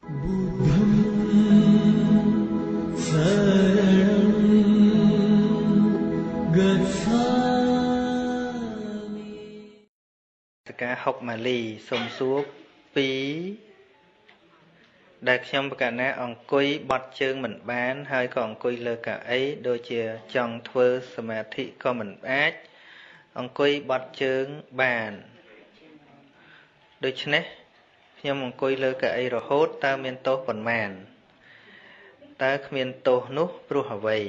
Buddham saranam gacchami សកាហុកម៉ាលីសូមសួរពីដែលខ្ញុំប្រកាសណាអង្គុយបត់ជើងមិនបានហើយក៏អង្គុយលើកៅអីដូចជាចង់ធ្វើសមាធិក៏មិនអាចអង្គុយបត់ជើងបានដូច្នេះខ្ញុំអង្គុយលើកៅអីរហូតតើមានទោសប៉ុន្មានតើគ្មានទោសនោះព្រោះអ្វី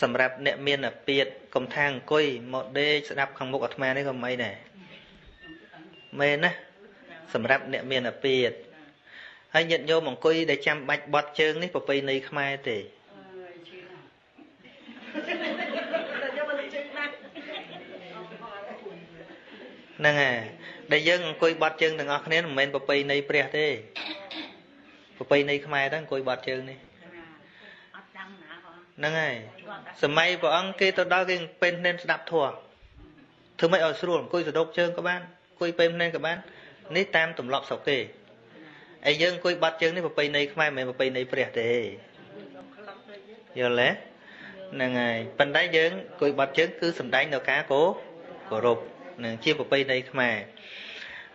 សម្រាប់អ្នកមានអាពាធកុំថាអង្គុយមកដេកស្ដាប់ខាងមុខអាត្មានេះក៏មិនដែរមែនណាសម្រាប់អ្នកមានអាពាធហើយញាតិញោមអង្គុយដែលចាំបាច់បត់ជើងនេះប្រពៃណីខ្មែរទេហ្នឹងហើយដែលយើងអង្គុយបត់ជើងទាំងអស់គ្នាមិនមែនប្រពៃណីព្រះទេប្រពៃណីខ្មែរទៅអង្គុយបត់ជើងនេះហ្នឹងហើយសម័យព្រះអង្គគេទៅដល់គេពេញភ្នែនស្ដាប់ធម៌ធ្វើម៉េចឲ្យស្រួលអង្គុយសដុកជើងក៏បានអង្គុយពេញភ្នែនក៏បាននេះតាមទម្លាប់ស្រុកគេហើយយើងអង្គុយបត់ជើងនេះប្រពៃណីខ្មែរមិនមែនប្រពៃណីព្រះទេយល់ទេហ្នឹងហើយប៉ុន្តែយើងអង្គុយបត់ជើងគឺសំដែងដល់ការគោរពនឹងជាប្រពៃណីខ្មែរ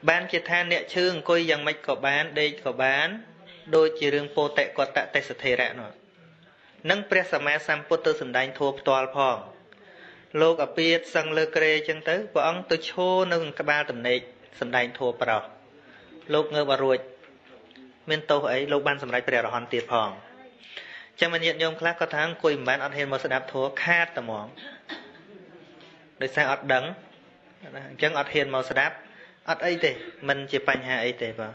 បានជាថាអ្នកឈឺអង្គុយយ៉ាងម៉េចក៏បានដេកក៏បានដូចជារឿងពោតិកតទេសធេរៈនោះនឹងព្រះសម្មាសម្ពុទ្ធទៅសំដែងធម៌ផ្ទាល់ផងលោកអាពាធសឹងលើក្រេអញ្ចឹងទៅព្រះអង្គទៅឈរនៅក្បាលតំណេកសំដែងធម៌ប្រោសលោកងើបអរួចមានទោសអីលោកបានសម្រេចព្រះអរហន្តទៀតផងចាំញាតិញោមខ្លះគាត់ថាអង្គុយមិនបានអត់ហ៊ានមកស្ដាប់ធម៌ខាតតែហ្មងដោយសារអត់ដឹងអញ្ចឹងអត់ហ៊ានមកស្ដាប់អត់អីទេមិនជាបញ្ហាអីទេបាទ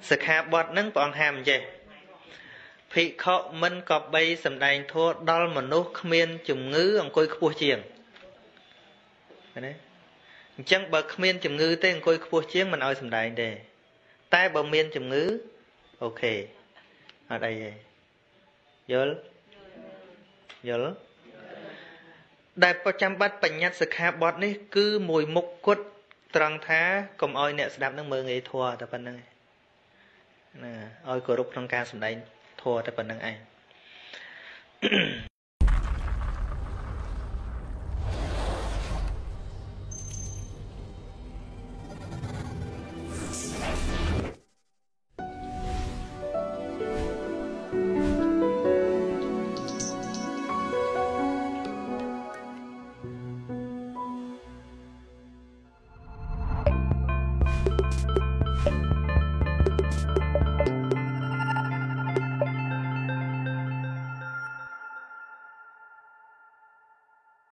សិក្ខាបទហ្នឹងព្រះអង្គហាមអញ្ចេះភិក្ខុមិនក៏បីសម្ដែងធម៌ដល់មនុស្សគ្មានជំងឺអង្គុយខ្ពស់ជាងណាអញ្ចឹងបើគ្មានជំងឺទេអង្គុយខ្ពស់ជាងមិនឲ្យសម្ដែងទេតែបើមានជំងឺអូខេអត់អីទេយល់ដែលប្រចាំបាត់បញ្ញត្តិសិក្ខាបទនេះគឺមួយមុខគត់ត្រង់ថាកុំឲ្យអ្នកស្ដាប់នឹងមើលងាយធម៌តែប៉ុណ្្នឹងណាឲ្យគោរពក្នុងការសម្ដែងធម៌តែប៉ុណ្្នឹងឯង